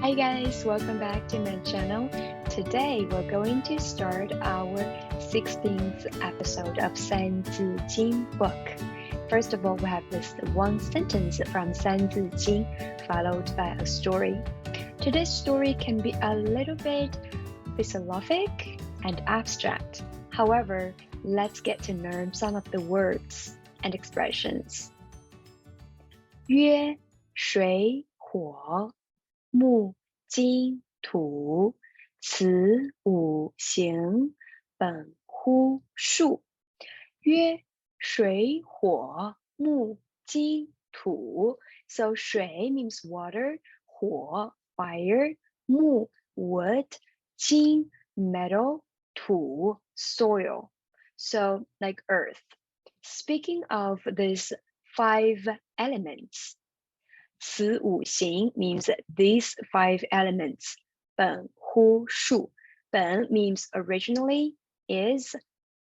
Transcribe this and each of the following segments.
Hi guys, welcome back to my channel. Today we're going to start our 16th episode of Sanzi Jing book. First of all, we have this one sentence from Sanzi Jing followed by a story. Today's story can be a little bit philosophic and abstract. However, let's get to learn some of the words and expressions. 约水火木金土此五行本乎数。曰水火木金土。So 水 means water, 火 fire, 木 wood, 金 metal, 土 soil. So like earth. Speaking of these 5 elements, 此五行 means these 5 elements. 本乎数. 本 means originally, is.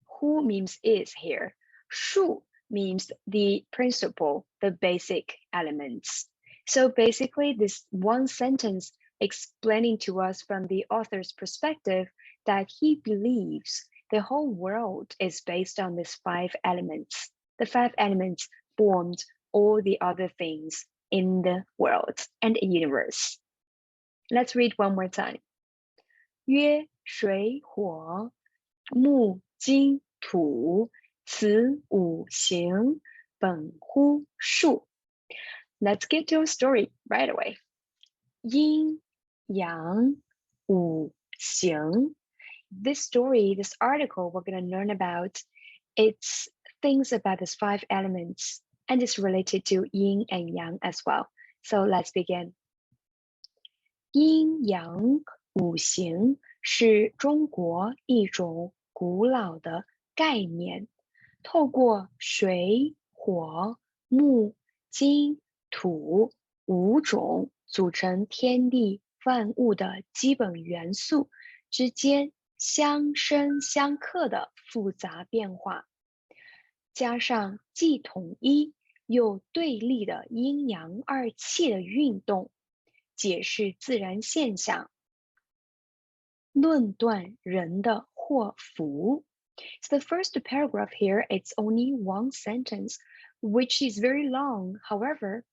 乎 means is here. 数 means the principle, the basic elements. So basically, this one sentence explaining to us from the author's perspective that he believes the whole world is based on these 5 elements. The 5 elements formed all the other things in the world and universe. Let's read one more time. 曰水火木金土此五行本乎数. Let's get to a story right away. 阴阳五行. This story, this article we're going to learn about, it's things about these 5 elements, and it's related to yin and yang as well. So let's begin. 阴阳五行是中国一种古老的概念，透过水、火、木、金、土5种组成天地万物的基本元素之间相生相克的复杂变化，加上既统一又对立的阴阳二气的运动，解释自然现象，论断人的祸福。So the first paragraph here, it's only one sentence, which is very long. However,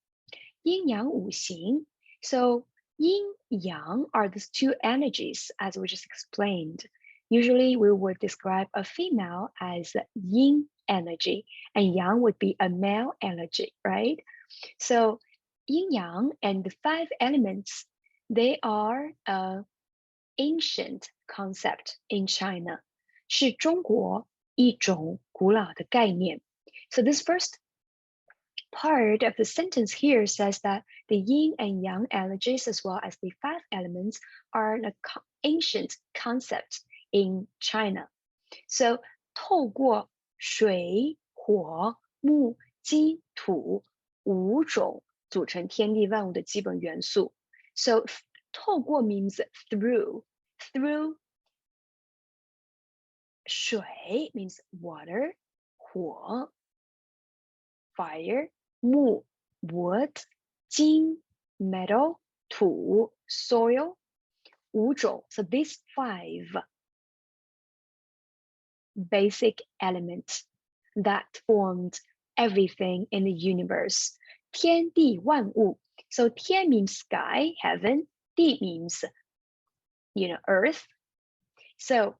阴阳五行. So yin, yang are these 2 energies, as we just explained. Usually we would describe a female as yin energy, and yang would be a male energy, right? So yin yang and the 5 elements, they are an ancient concept in China. 是中国一种古老的概念. So this first part of the sentence here says that the yin and yang energies as well as the 5 elements are an ancient concept in China. So 透过水、火、木、金、土5种组成天地万物的基本元素. So 透过 means through. Through 水 means water, 火 fire, 木 wood, 金 metal, 土 soil, 5种. So these 5 basic elements that formed everything in the universe. 天地万物. So 天 means sky, heaven. 地 means, earth. So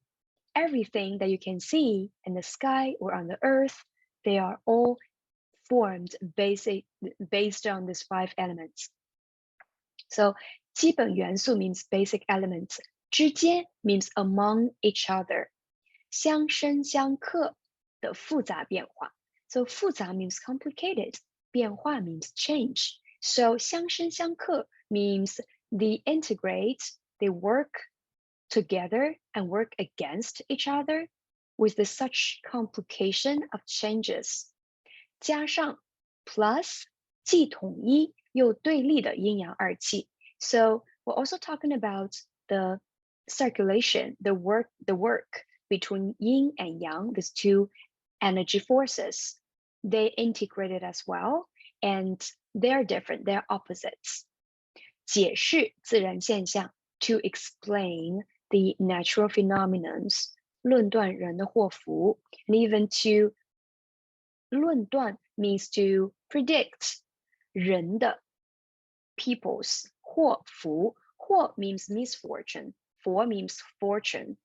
everything that you can see in the sky or on the earth, they are all formed based on these 5 elements. So 基本元素 means basic elements. 之间 means among each other. 相生相克的复杂变化. So 复杂 means complicated. 变化 means change. So 相生相克 means they integrate, they work together and work against each other with such complication of changes. 加上 plus 既统一又对立的阴阳二气. So we're also talking about the circulation, the work between yin and yang, these 2 energy forces. They integrated as well, and they're different, they're opposites. 解释自然现象 to explain the natural phenomena 论断人的祸福 and even to 论断 means to predict 人的 people's 祸福祸 means misfortune 福 means fortune.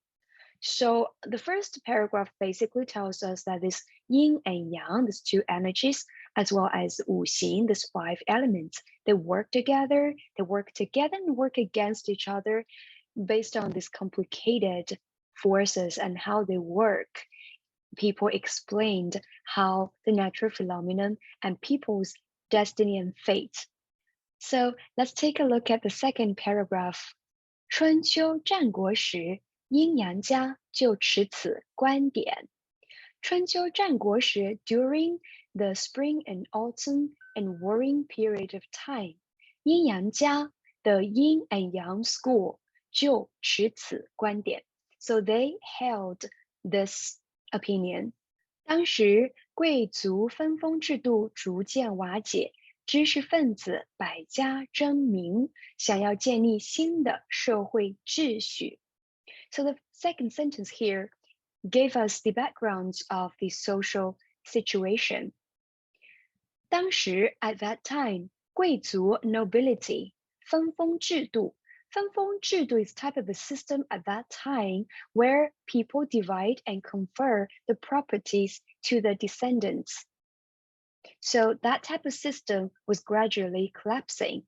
So the first paragraph basically tells us that this yin and yang, these two energies, as well as wu xing, these five elements, they work together and work against each other based on these complicated forces and how they work. People explained how the natural phenomenon and people's destiny and fate. So let's take a look at the second paragraph. 春秋战国时，阴阳家就持此观点。春秋战国时 during the spring and autumn and warring period of time, 阴阳家 the yin and yang school 就持此观点。So they held this opinion. 当时贵族分封制度逐渐瓦解，知识分子百家争鸣，想要建立新的社会秩序。So the second sentence here gave us the backgrounds of the social situation. 当时 at that time, 贵族 nobility 分封制度。分封制度 is type of a system at that time where people divide and confer the properties to the descendants. So that type of system was gradually collapsing.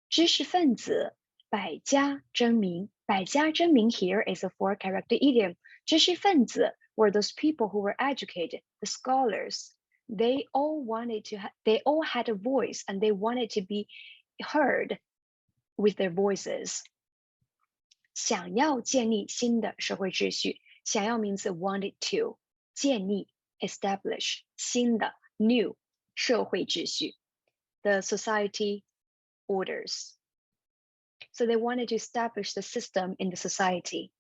知识分子百家争鸣。百家争鸣 here is a four-character idiom. 知识分子 were those people who were educated, the scholars. They all had a voice and they wanted to be heard with their voices. 想要建立新的社会秩序。想要 means wanted to. 建立 establish 新的 new 社会秩序。The society orders. So they wanted to establish the system in the society.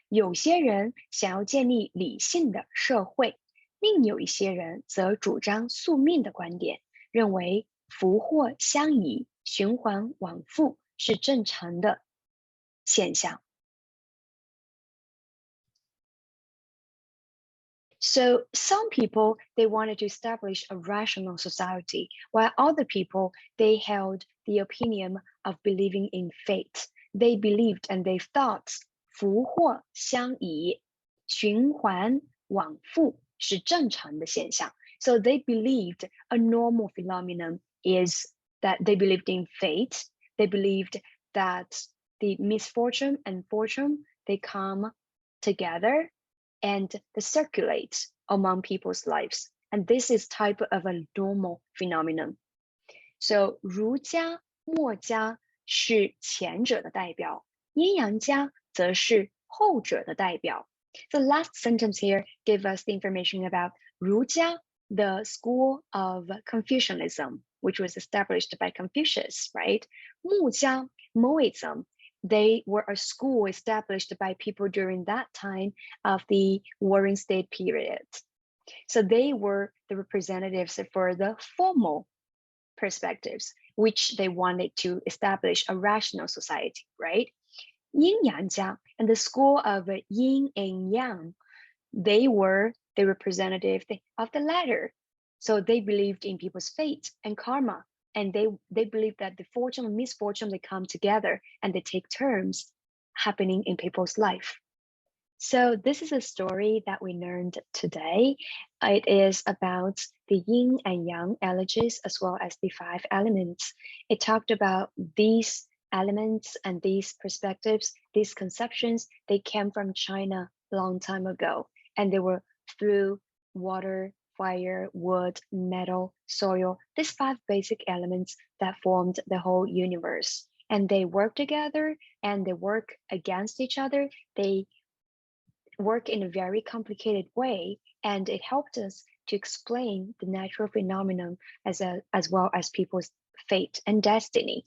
有些人想要建立理性的社会，另有一些人则主张宿命的观点，认为福祸相依、循环往复是正常的现象。So some people, they wanted to establish a rational society, while other people, they held the opinion of believing in fate. They believed and they thought 福祸相依，循环往复是正常的现象。So they believed a normal phenomenon is that they believed in fate. They believed that the misfortune and fortune, they come together and they circulate among people's lives. And this is type of a normal phenomenon. So 儒家、墨家是前者的代表，阴阳家则是后者的代表。The last sentence here gave us the information about 儒家, the school of Confucianism, which was established by Confucius, right? 墨家, Moism, they were a school established by people during that time of the Warring State period. So they were the representatives for the formal perspectives, which they wanted to establish a rational society, right? Yin Yang Jia and the school of Yin and Yang, they were the representative of the latter. So they believed in people's fate and karma, and they believe that the fortune and misfortune, they come together and they take turns happening in people's life. So this is a story that we learned today. It is about the yin and yang energies as well as the five elements. It talked about these elements and these perspectives, these conceptions, they came from China a long time ago, and they were through water, fire, wood, metal, soil, these five basic elements that formed the whole universe. And they work together and they work against each other. They work in a very complicated way, and it helped us to explain the natural phenomenon as well as people's fate and destiny.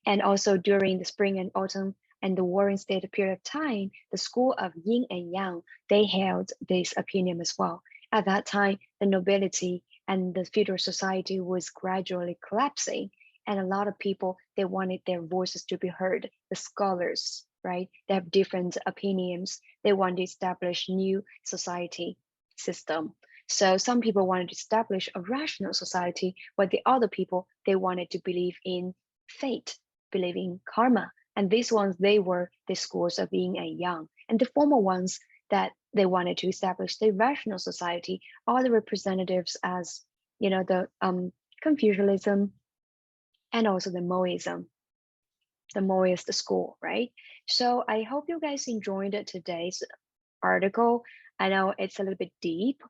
And also during the spring and autumn and the warring state period of time, the school of yin and yang, they held this opinion as well. At that time, the nobility and the feudal society was gradually collapsing, And a lot of people, they wanted their voices to be heard. The scholars, right? They have different opinions. They want to establish new society system. So some people wanted to establish a rational society, while the other people, they wanted to believe in fate, believe in karma. And these ones, they were the schools of yin and yang. And the former ones that they wanted to establish the rational society are the representatives as, the Confucianism and also the Moism, the Moist school, right? So I hope you guys enjoyed today's article. I know it's a little bit deep.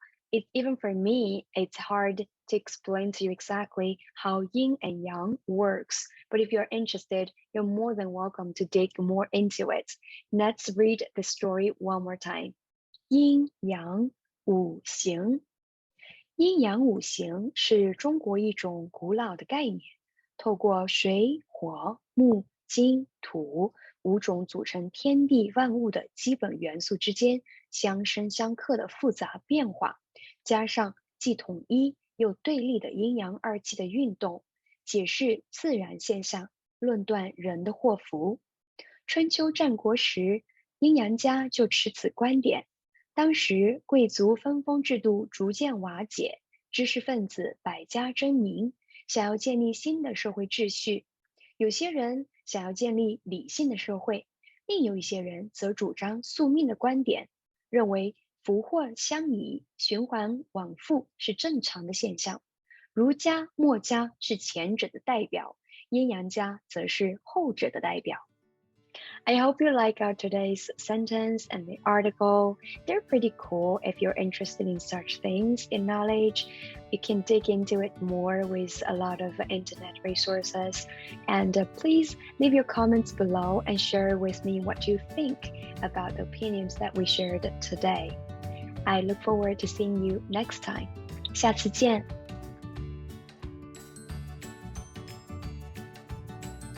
Even for me, it's hard to explain to you exactly how yin and yang works. But if you're interested, you're more than welcome to dig more into it. Let's read the story one more time. 阴阳五行，阴阳五行是中国一种古老的概念，透过水、火、木、金、土五种组成天地万物的基本元素之间相生相克的复杂变化，加上既统一又对立的阴阳二气的运动，解释自然现象，论断人的祸福。春秋战国时，阴阳家就持此观点。当时贵族分封制度逐渐瓦解，知识分子百家争鸣，想要建立新的社会秩序。有些人想要建立理性的社会，另有一些人则主张宿命的观点，认为福祸相依、循环往复是正常的现象。儒家、墨家是前者的代表，阴阳家则是后者的代表。I hope you like our today's sentence and the article. They're pretty cool. If you're interested in such things, in knowledge, you can dig into it more with a lot of internet resources. And please leave your comments below and share with me what you think about the opinions that we shared today. I look forward to seeing you next time. 下次见。